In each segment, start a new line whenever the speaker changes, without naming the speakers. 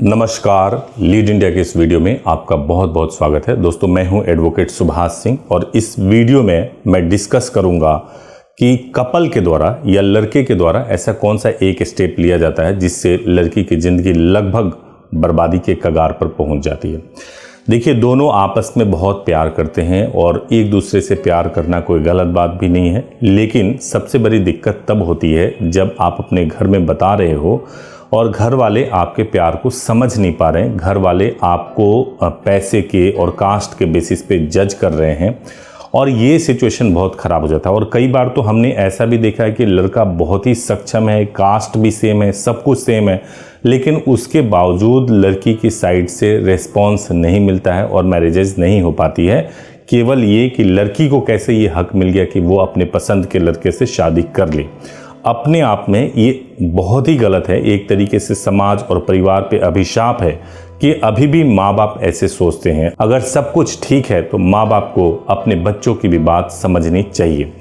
नमस्कार, lead India के इस वीडियो में आपका बहुत बहुत स्वागत है। दोस्तों, मैं हूं एडवोकेट सुभाष सिंह और इस वीडियो में मैं डिस्कस करूंगा कि कपल के द्वारा या लड़के के द्वारा ऐसा कौन सा एक स्टेप लिया जाता है जिससे लड़की की ज़िंदगी लगभग बर्बादी के कगार पर पहुंच जाती है। देखिए, दोनों आपस में बहुत प्यार करते हैं और एक दूसरे से प्यार करना कोई गलत बात भी नहीं है, लेकिन सबसे बड़ी दिक्कत तब होती है जब आप अपने घर में बता रहे हो और घर वाले आपके प्यार को समझ नहीं पा रहे हैं। घर वाले आपको पैसे के और कास्ट के बेसिस पे जज कर रहे हैं और ये सिचुएशन बहुत ख़राब हो जाता है। और कई बार तो हमने ऐसा भी देखा है कि लड़का बहुत ही सक्षम है, कास्ट भी सेम है, सब कुछ सेम है, लेकिन उसके बावजूद लड़की की साइड से रिस्पॉन्स नहीं मिलता है और मैरिजेज नहीं हो पाती है। केवल ये कि लड़की को कैसे ये हक मिल गया कि वो अपने पसंद के लड़के से शादी कर ले। अपने आप में ये बहुत ही गलत है। एक तरीके से समाज और परिवार पे अभिशाप है कि अभी भी माँ बाप ऐसे सोचते हैं। अगर सब कुछ ठीक है तो माँ बाप को अपने बच्चों की भी बात समझनी चाहिए।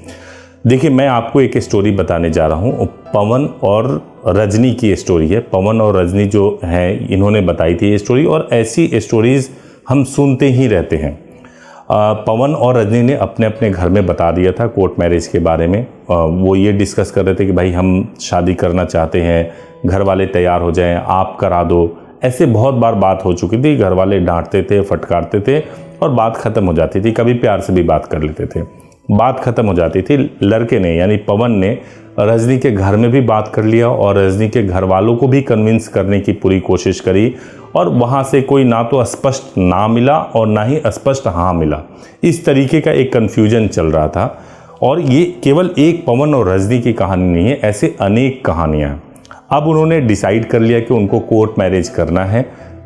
देखिए, मैं आपको एक स्टोरी बताने जा रहा हूँ। पवन और रजनी की स्टोरी है। पवन और रजनी जो हैं, इन्होंने बताई थी ये स्टोरी और ऐसी स्टोरीज हम सुनते ही रहते हैं। पवन और रजनी ने अपने अपने घर में बता दिया था कोर्ट मैरिज के बारे में। वो ये डिस्कस कर रहे थे कि भाई हम शादी करना चाहते हैं, घर वाले तैयार हो जाएं, आप करा दो। ऐसे बहुत बार बात हो चुकी थी। घर वाले डांटते थे, फटकारते थे और बात ख़त्म हो जाती थी। कभी प्यार से भी बात कर लेते थे, बात ख़त्म हो जाती थी। लड़के ने यानी पवन ने रजनी के घर में भी बात कर लिया और रजनी के घर वालों को भी कन्विंस करने की पूरी कोशिश करी और वहाँ से कोई ना तो स्पष्ट ना मिला और ना ही स्पष्ट हाँ मिला। इस तरीके का एक कन्फ्यूजन चल रहा था। और ये केवल एक पवन और रजनी की कहानी नहीं है, ऐसे अनेक कहानियाँ हैं। अब उन्होंने डिसाइड कर लिया कि उनको कोर्ट मैरिज करना है।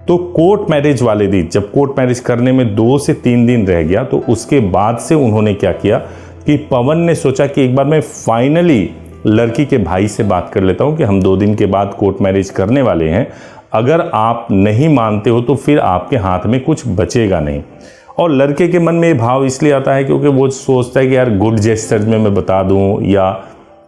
तो कोर्ट मैरिज वाले दिन, जब कोर्ट मैरिज करने में 2 से 3 दिन रह गया, तो उसके बाद से उन्होंने क्या किया कि पवन ने सोचा कि एक बार मैं फाइनली लड़की के भाई से बात कर लेता हूं कि हम 2 दिन के बाद कोर्ट मैरिज करने वाले हैं। अगर आप नहीं मानते हो तो फिर आपके हाथ में कुछ बचेगा नहीं। और लड़के के मन में ये भाव इसलिए आता है क्योंकि वो सोचता है कि यार गुड जेस्चर में मैं बता दूं या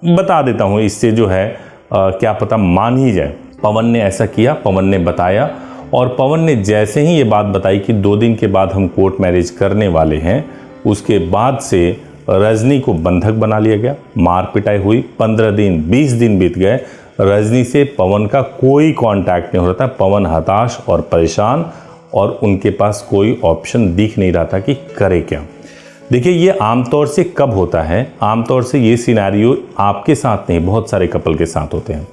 बता देता हूं, इससे जो है क्या पता मान ही जाए। पवन ने ऐसा किया, पवन ने बताया और पवन ने जैसे ही ये बात बताई कि 2 दिन के बाद हम कोर्ट मैरिज करने वाले हैं, उसके बाद से रजनी को बंधक बना लिया गया। मार पिटाई हुई। 15 दिन 20 दिन बीत गए, रजनी से पवन का कोई कांटेक्ट नहीं हो रहा था। पवन हताश और परेशान और उनके पास कोई ऑप्शन दिख नहीं रहा था कि करे क्या। देखिए, ये आमतौर से कब होता है? आमतौर से ये सिनेरियो आपके साथ नहीं, बहुत सारे कपल के साथ होते हैं।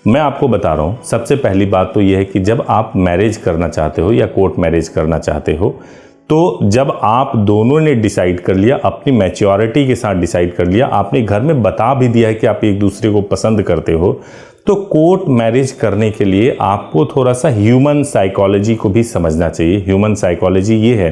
मैं आपको बता रहा हूँ। सबसे पहली बात तो ये है कि जब आप मैरिज करना चाहते हो या कोर्ट मैरिज करना चाहते हो, तो जब आप दोनों ने डिसाइड कर लिया, अपनी मैच्योरिटी के साथ डिसाइड कर लिया, आपने घर में बता भी दिया है कि आप एक दूसरे को पसंद करते हो, तो कोर्ट मैरिज करने के लिए आपको थोड़ा सा ह्यूमन साइकोलॉजी को भी समझना चाहिए। ह्यूमन साइकोलॉजी ये है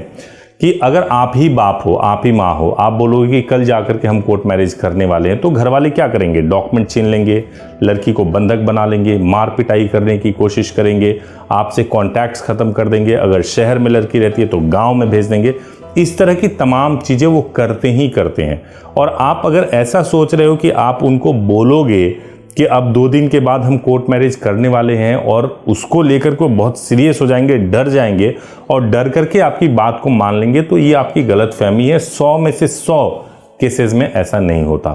कि अगर आप ही बाप हो, आप ही माँ हो, आप बोलोगे कि कल जाकर के हम कोर्ट मैरिज करने वाले हैं, तो घर वाले क्या करेंगे? डॉक्यूमेंट छीन लेंगे, लड़की को बंधक बना लेंगे, मार पिटाई करने की कोशिश करेंगे, आपसे कॉन्टैक्ट्स ख़त्म कर देंगे। अगर शहर में लड़की रहती है तो गांव में भेज देंगे। इस तरह की तमाम चीज़ें वो करते ही करते हैं। और आप अगर ऐसा सोच रहे हो कि आप उनको बोलोगे कि अब 2 दिन के बाद हम कोर्ट मैरिज करने वाले हैं और उसको लेकर के बहुत सीरियस हो जाएंगे, डर जाएंगे और डर करके आपकी बात को मान लेंगे, तो ये आपकी गलतफहमी है। 100 में से 100 केसेस में ऐसा नहीं होता।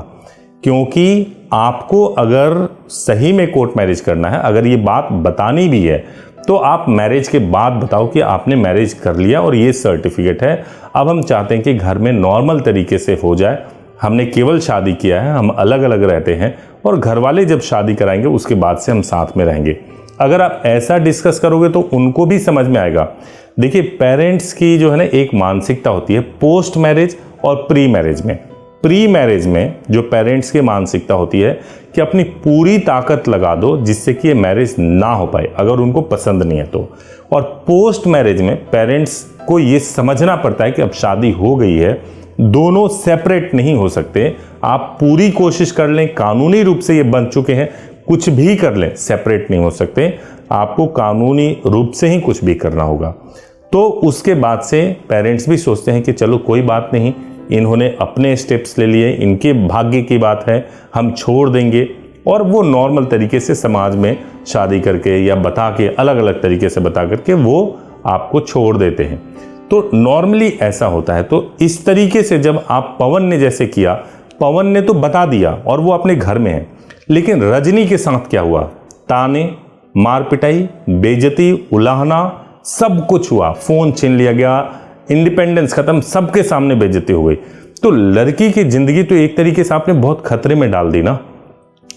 क्योंकि आपको अगर सही में कोर्ट मैरिज करना है, अगर ये बात बतानी भी है, तो आप मैरिज के बाद बताओ कि आपने मैरिज कर लिया और ये सर्टिफिकेट है। अब हम चाहते हैं कि घर में नॉर्मल तरीके से हो जाए। हमने केवल शादी किया है, हम अलग अलग रहते हैं और घर वाले जब शादी कराएंगे उसके बाद से हम साथ में रहेंगे। अगर आप ऐसा डिस्कस करोगे तो उनको भी समझ में आएगा। देखिए, पेरेंट्स की जो है ना एक मानसिकता होती है पोस्ट मैरिज और प्री मैरिज में। प्री मैरिज में जो पेरेंट्स की मानसिकता होती है कि अपनी पूरी ताकत लगा दो जिससे कि ये मैरिज ना हो पाए, अगर उनको पसंद नहीं है तो। और पोस्ट मैरिज में पेरेंट्स को ये समझना पड़ता है कि अब शादी हो गई है, दोनों सेपरेट नहीं हो सकते। आप पूरी कोशिश कर लें, कानूनी रूप से ये बन चुके हैं, कुछ भी कर लें, सेपरेट नहीं हो सकते। आपको कानूनी रूप से ही कुछ भी करना होगा। तो उसके बाद से पेरेंट्स भी सोचते हैं कि चलो कोई बात नहीं, इन्होंने अपने स्टेप्स ले लिए, इनके भाग्य की बात है, हम छोड़ देंगे। और वो नॉर्मल तरीके से समाज में शादी करके या बता के, अलग अलग तरीके से बता करके वो आपको छोड़ देते हैं। तो नॉर्मली ऐसा होता है। तो इस तरीके से जब आप पवन ने जैसे किया, पवन ने तो बता दिया और वो अपने घर में है, लेकिन रजनी के साथ क्या हुआ? ताने, मार पिटाई, बेइज्जती, उलाहना, सब कुछ हुआ। फोन छीन लिया गया, इंडिपेंडेंस खत्म, सबके सामने बेइज्जती हो गई। तो लड़की की जिंदगी तो एक तरीके से आपने बहुत खतरे में डाल दी ना।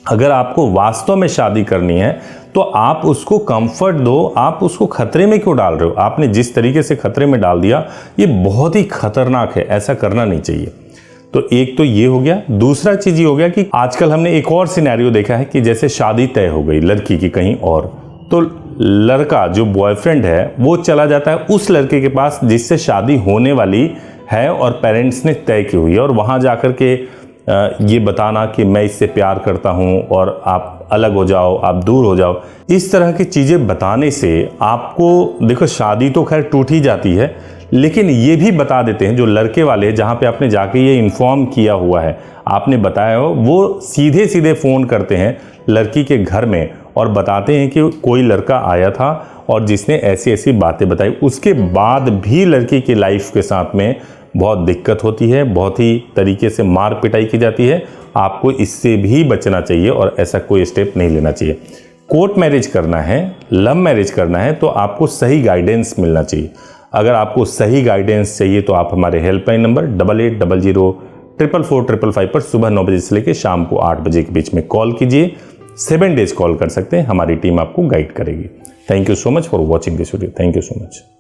अगर आपको वास्तव में शादी करनी है तो आप उसको कंफर्ट दो, आप उसको खतरे में क्यों डाल रहे हो? आपने जिस तरीके से खतरे में डाल दिया, ये बहुत ही खतरनाक है, ऐसा करना नहीं चाहिए। तो एक तो ये हो गया। दूसरा चीज ये हो गया कि आजकल हमने एक और सिनेरियो देखा है कि जैसे शादी तय हो गई लड़की की कहीं और, तो लड़का जो बॉयफ्रेंड है वो चला जाता है उस लड़के के पास जिससे शादी होने वाली है और पेरेंट्स ने तय की हुई है, और वहां जाकर के ये बताना कि मैं इससे प्यार करता हूं और आप अलग हो जाओ, आप दूर हो जाओ, इस तरह की चीजें बताने से आपको, देखो शादी तो खैर टूट ही जाती है, लेकिन ये भी बता देते हैं जो लड़के वाले, जहां पे आपने जाके ये इन्फॉर्म किया हुआ है, आपने बताया हो, वो सीधे सीधे फ़ोन करते हैं लड़की के घर में और बताते हैं कि कोई लड़का आया था और जिसने ऐसी ऐसी बातें बताई। उसके बाद भी लड़की की लाइफ के साथ में बहुत दिक्कत होती है, बहुत ही तरीके से मार पिटाई की जाती है। आपको इससे भी बचना चाहिए और ऐसा कोई स्टेप नहीं लेना चाहिए। कोर्ट मैरिज करना है, लव मैरिज करना है, तो आपको सही गाइडेंस मिलना चाहिए। अगर आपको सही गाइडेंस चाहिए तो आप हमारे हेल्पलाइन नंबर 8800444555 पर सुबह 9 बजे से लेकर शाम को 8 बजे के बीच में कॉल कीजिए। 7 डेज कॉल कर सकते हैं, हमारी टीम आपको गाइड करेगी। Thank you so much for watching this video. Thank you so much.